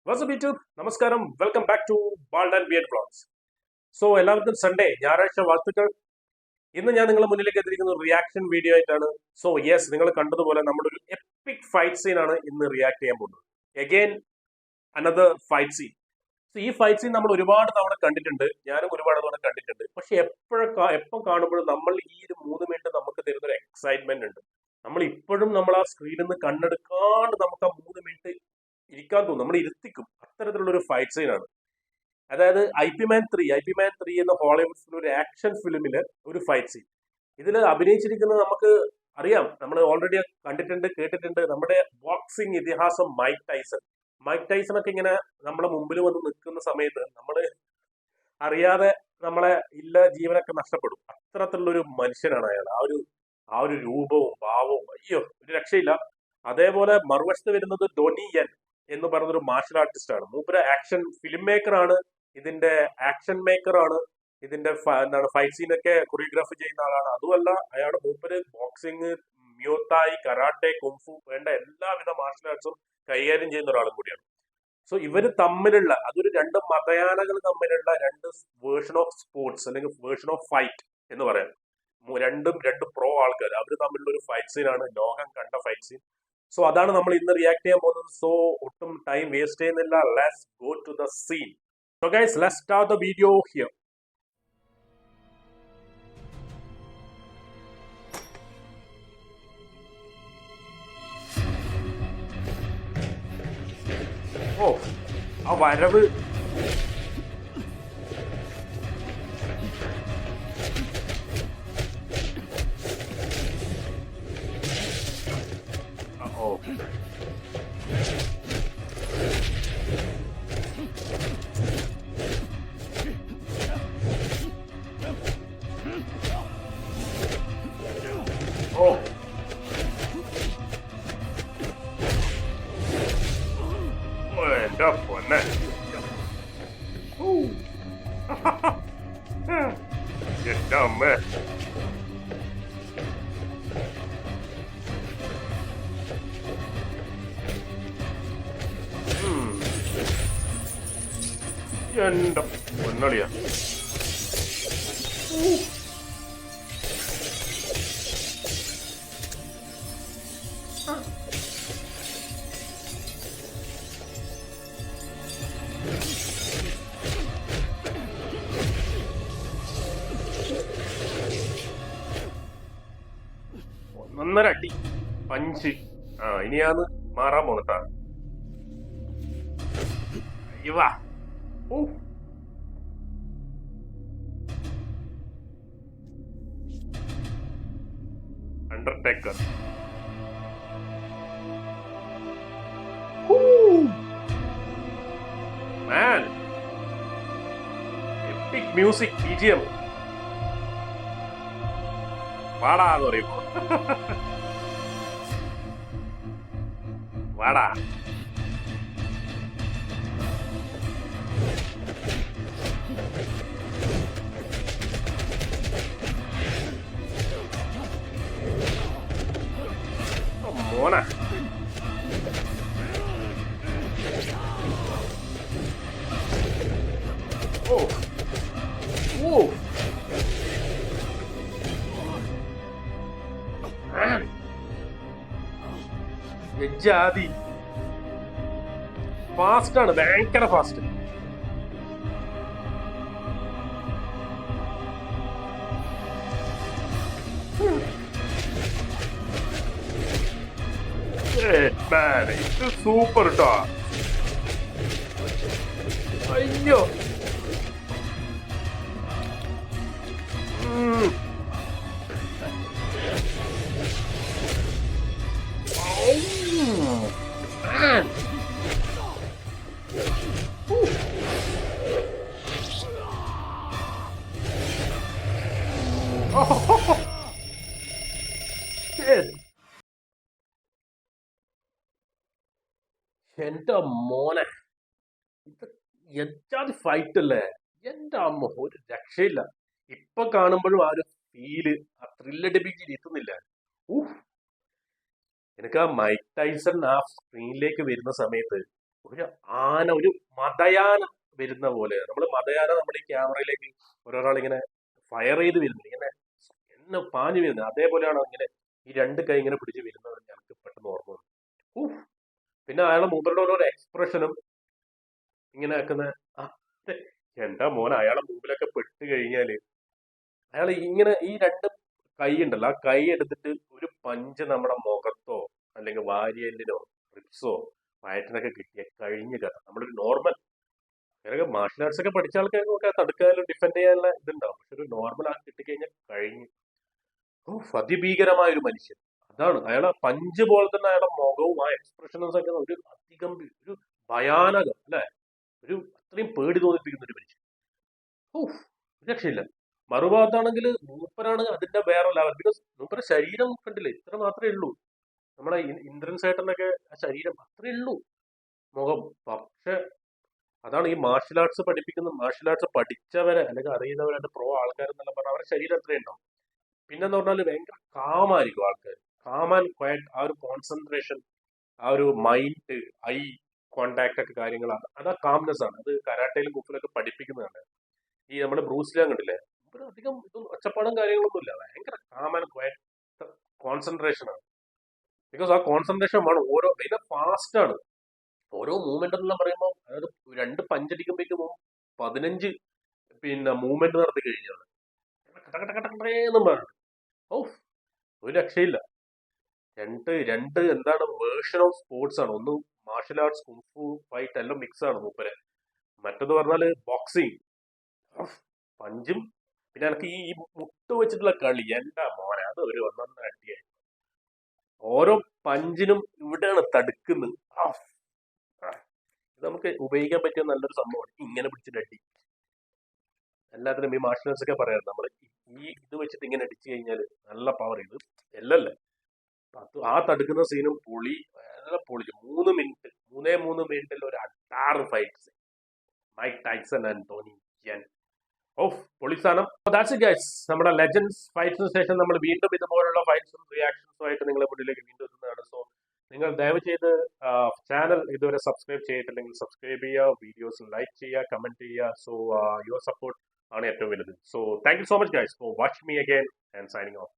WhatsApp YouTube നമസ്കാരം, welcome back to bald and beard vlogs. So എല്ലാവർക്കും Sunday ഞായറാഴ്ച വാർത്തകൾ. ഇന്ന് ഞാൻ നിങ്ങളുടെ മുന്നിലേക്ക് എത്തിയിരിക്കുന്ന റിയാക്ഷൻ വീഡിയോ ആയിട്ടാണ്. സോ യെസ്, നിങ്ങൾ കണ്ടതുപോലെ നമ്മുടെ ഒരു എപ്പിക് ഫൈറ്റ് സീൻ ആണ് ഇന്ന് റിയാക്ട് ചെയ്യാൻ പോകുന്നത്. Again another fight scene. ഈ ഫൈറ്റ് സീൻ നമ്മൾ ഒരുപാട് തവണ കണ്ടിട്ടുണ്ട്, ഞാനും ഒരുപാട് തവണ കണ്ടിട്ടുണ്ട്. പക്ഷെ എപ്പോൾ കാണുമ്പോഴും നമ്മൾ ഈ ഒരു 3 മിനിറ്റ് നമുക്ക് തരുന്ന ഒരു എക്സൈറ്റ്മെന്റ് ഉണ്ട്. നമ്മൾ ഇപ്പോഴും നമ്മൾ ആ സ്ക്രീനിൽ നിന്ന് കണ്ണെടുക്കാണ്ട് നമുക്ക് ആ 3 മിനിറ്റ് ഇരിക്കാൻ തോന്നും, നമ്മൾ ഇരുത്തിക്കും. അത്തരത്തിലുള്ള ഒരു ഫൈറ്റ് സീൻ ആണ്. അതായത് ഐ പി മാൻ ത്രീ എന്ന ഹോളിവുഡ് ഒരു ആക്ഷൻ ഫിലിമിലെ ഒരു ഫൈറ്റ് സീൻ. ഇതിൽ അഭിനയിച്ചിരിക്കുന്നത് നമുക്ക് അറിയാം, നമ്മൾ ഓൾറെഡി കണ്ടിട്ടുണ്ട്, കേട്ടിട്ടുണ്ട്. നമ്മുടെ ബോക്സിംഗ് ഇതിഹാസം മൈക്ക് ടൈസൺ ഒക്കെ ഇങ്ങനെ നമ്മുടെ മുമ്പിൽ വന്ന് നിൽക്കുന്ന സമയത്ത് നമ്മൾ അറിയാതെ നമ്മളെ ജീവനൊക്കെ നഷ്ടപ്പെടും. അത്തരത്തിലുള്ള ഒരു മനുഷ്യനാണ് അയാൾ. ആ ഒരു രൂപവും ഭാവവും അയ്യോ, ഒരു രക്ഷയില്ല. അതേപോലെ മറുവശത്ത് വരുന്നത് ഡൊനി യെൻ എന്ന് പറയുന്നൊരു മാർഷൽ ആർട്ടിസ്റ്റ് ആണ്. മൂപ്പര് ആക്ഷൻ ഫിലിം മേക്കർ ആണ്, ഇതിന്റെ ആക്ഷൻ മേക്കർ ആണ്, ഇതിന്റെ എന്താണ് ഫൈറ്റ് സീനൊക്കെ കൊറിയോഗ്രാഫി ചെയ്യുന്ന ആളാണ്. അതുമല്ല, മൂപ്പര് ബോക്സിങ്, മ്യൂത്തായി, കരാട്ടെ, കുംഫു വേണ്ട എല്ലാവിധ മാർഷൽ ആർട്സും കൈകാര്യം ചെയ്യുന്ന ഒരാളും കൂടിയാണ്. സോ ഇവര് തമ്മിലുള്ള അതൊരു രണ്ട് മതയാനകൾ തമ്മിലുള്ള രണ്ട് വേർഷൻ ഓഫ് സ്പോർട്സ് അല്ലെങ്കിൽ വേർഷൻ ഓഫ് ഫൈറ്റ് എന്ന് പറയാം. രണ്ട് പ്രോ ആൾക്കാർ അവർ തമ്മിലുള്ള ഒരു ഫൈറ്റ് സീനാണ്, ലോകം കണ്ട ഫൈറ്റ് സീൻ. സോ അതാണ് നമ്മൾ ഇന്ന് റിയാക്ട് ചെയ്യാൻ പോകുന്നത്. സോ ഒട്ടും ടൈം വേസ്റ്റ് ചെയ്യുന്നില്ല, let's go to the scene. So guys, let's start the video here. ഓ, ആ വരവ്. ഓ, ഓ, എന്റെ പൊന്നെ. എന്റെ അമ്മ. എന്റെ പൊന്നളിയാ. ഒന്നൊന്നര അടി പഞ്ച്. ഇനിയാന്ന് മാറാൻ പോണട്ടാ. ഇവാ. Undertaker. Man, epic music BGM. വാടാന്ന് പറയുമ്പോ വാടാ. മോന. ഓ ഓ, ജാതി ഫാസ്റ്റ് ആണ്, ഭയങ്കര ഫാസ്റ്റ്. ഇത് സൂപ്പർ ട്ടോ. അയ്യോ, man. Oh, shit. എന്റെ മോനെ, ഇത് എജാതി ഫൈറ്റ് അല്ലേ. എന്റെ അമ്മ, ഒരു രക്ഷയില്ല. ഇപ്പൊ കാണുമ്പോഴും ആ ഒരു ഫീല്, ആ ത്രില്ലടിപ്പിച്ച് എത്തുന്നില്ല. ഊഹ്, എനിക്ക് ആ മൈക്ക് ടൈസൺ ആ സ്ക്രീനിലേക്ക് വരുന്ന സമയത്ത് ഒരു ആന, ഒരു മതയാന വരുന്ന പോലെ. നമ്മൾ മതയാന നമ്മൾ ഈ ക്യാമറയിലേക്ക് ഒരാൾ ഇങ്ങനെ ഫയർ ചെയ്ത് വരുന്നത്, ഇങ്ങനെ എന്നെ പാഞ്ഞു വരുന്നത്, അതേപോലെയാണ് ഇങ്ങനെ ഈ രണ്ട് കൈ ഇങ്ങനെ പിടിച്ച് വരുന്നത് ഞങ്ങൾക്ക് പെട്ടെന്ന് ഓർമ്മ വന്നു. ഊഹ്. പിന്നെ അയാളെ മൂപ്പരുടെ ഓരോ എക്സ്പ്രഷനും ഇങ്ങനെ ആക്കുന്ന, എന്താ മോനെ അയാളെ മുമ്പിലൊക്കെ പെട്ട് കഴിഞ്ഞാല് അയാൾ ഇങ്ങനെ ഈ രണ്ട് കൈ ഉണ്ടല്ലോ, ആ കൈ എടുത്തിട്ട് ഒരു പഞ്ച് നമ്മുടെ മുഖത്തോ അല്ലെങ്കിൽ വാരിയലിനോ റിപ്സോ വയറ്റിനൊക്കെ കിട്ടിയ കഴിഞ്ഞ കഥ. നമ്മളൊരു നോർമൽ മാർഷൽ ആർട്സ് ഒക്കെ പഠിച്ച ആൾക്കാർക്ക് തടുക്കാനും ഡിഫെൻഡ് ചെയ്യാനുള്ള ഇതുണ്ടാവും. പക്ഷെ ഒരു നോർമൽ ആൾ കിട്ടിക്കഴിഞ്ഞാൽ കഴിഞ്ഞു. അതിഭീകരമായ ഒരു മനുഷ്യൻ. അതാണ് അയാളെ പഞ്ച് പോലെ തന്നെ അയാളെ മുഖവും ആ എക്സ്പ്രഷൻസ് ഒക്കെ ഒരു ഒരു ഭയാനകം അല്ലെ, ഒരു അത്രയും പേടി തോന്നിപ്പിക്കുന്ന ഒരു മനുഷ്യൻ. ഓഹ്, രക്ഷയില്ല. മറുഭാഗത്താണെങ്കിൽ മൂപ്പരാണ് അതിന്റെ വേറെ ലെവൽ. ബിക്കോസ് മൂപ്പര ശരീരം കണ്ടില്ലേ, ഇത്ര മാത്രമേ ഉള്ളൂ. നമ്മളെ ഇന്ദ്രൻ സേട്ടനൊക്കെ ആ ശരീരം അത്രേ ഉള്ളൂ, മുഖം. പക്ഷെ അതാണ് ഈ മാർഷൽ ആർട്സ് പഠിപ്പിക്കുന്ന, മാർഷൽ ആർട്സ് പഠിച്ചവരെ അല്ലെങ്കിൽ അറിയുന്നവരെ പ്രോ ആൾക്കാരെന്നെല്ലാം പറഞ്ഞാൽ അവരുടെ ശരീരം അത്രയും ഉണ്ടാവും. പിന്നെന്ന് പറഞ്ഞാൽ ഭയങ്കര കാമായിരിക്കും ആൾക്കാർ. കാമാൻ ക്വയറ്റ്, ആ ഒരു കോൺസെൻട്രേഷൻ, ആ ഒരു മൈൻഡ്, ഐ കോണ്ടാക്ട് ഒക്കെ കാര്യങ്ങളാണ്. അത് ആ കാംനെസ് ആണ്. അത് കരാട്ടയിലും കുഫിലൊക്കെ പഠിപ്പിക്കുന്നതാണ്. ഈ നമ്മുടെ ബ്രൂസ്ലിയാൻ കണ്ടില്ലേ, ഇവിടെ അധികം ഇതൊന്നും ഒച്ചപ്പാടും കാര്യങ്ങളൊന്നും ഇല്ല. ഭയങ്കര കാമൻ ക്വയറ്റ് കോൺസെൻട്രേഷൻ ആണ്. ബിക്കോസ് ആ കോൺസെൻട്രേഷൻ വേണം. ഓരോ ഭയങ്കര ഫാസ്റ്റ് ആണ്. ഓരോ മൂവ്മെന്റ് എന്നെല്ലാം പറയുമ്പോൾ, അതായത് രണ്ട് പഞ്ചടിക്കുമ്പോഴേക്കും 15 മൂവ്മെന്റ് നടത്തി കഴിഞ്ഞാണ് കടകടകടകടേന്നും പറഞ്ഞു. ഓ, ഒരു രക്ഷയില്ല. രണ്ട് എന്താണ് വേർഷൻ ഓഫ് സ്പോർട്സ് ആണ്. ഒന്ന് മാർഷൽ ആർട്സ്, കുംഫു, ഫൈറ്റ് എല്ലാം മിക്സ് ആണ് മൂപ്പരെ. മറ്റേത് പറഞ്ഞാല് ബോക്സിങ്, പഞ്ചും. പിന്നെ എനിക്ക് ഈ മുട്ട് വെച്ചിട്ടുള്ള കളി, എന്താ മോനെ, അത് ഒരു ഒന്നൊന്നര അടിയായി. ഓരോ പഞ്ചിനും ഇവിടെയാണ് തടുക്കുന്നത്. ഇത് നമുക്ക് ഉപയോഗിക്കാൻ പറ്റിയ നല്ലൊരു സംഭവമാണ്, ഇങ്ങനെ പിടിച്ചിട്ട് അടി. എല്ലാത്തിനും ഈ മാർഷൽ ആർട്സ് ഒക്കെ പറയാറ് നമ്മൾ ഈ ഇത് വെച്ചിട്ട് ഇങ്ങനെ അടിച്ചു കഴിഞ്ഞാൽ നല്ല പവർ. ഇത് എല്ലല്ലേ, ആ തടുക്കുന്ന സീനും പൊളി, നല്ല പൊളിച്ചു. 3 മിനിറ്റിൽ ഒരു 6 fights. Mike Tyson and Tony N. Of, പൊളി സാധനം. That's it guys. നമ്മുടെ ലെജൻഡ്സ് ഫൈറ്റ്സിന് ശേഷം നമ്മൾ വീണ്ടും ഇതുപോലുള്ള ഫൈറ്റ്സും റിയാക്ഷൻസും ആയിട്ട് നിങ്ങളെ മുന്നിലേക്ക് വീണ്ടും എത്തുന്നതാണ്. സോ നിങ്ങൾ ദയവ് ചെയ്ത് ചാനൽ ഇതുവരെ സബ്സ്ക്രൈബ് ചെയ്തിട്ടില്ലെങ്കിൽ സബ്സ്ക്രൈബ് ചെയ്യുക, വീഡിയോസ് ലൈക്ക് ചെയ്യുക, കമന്റ് ചെയ്യുക. സോ യുവർ സപ്പോർട്ട് ആണ് ഏറ്റവും വലുത്. So thank you so much guys for watching me again and signing off.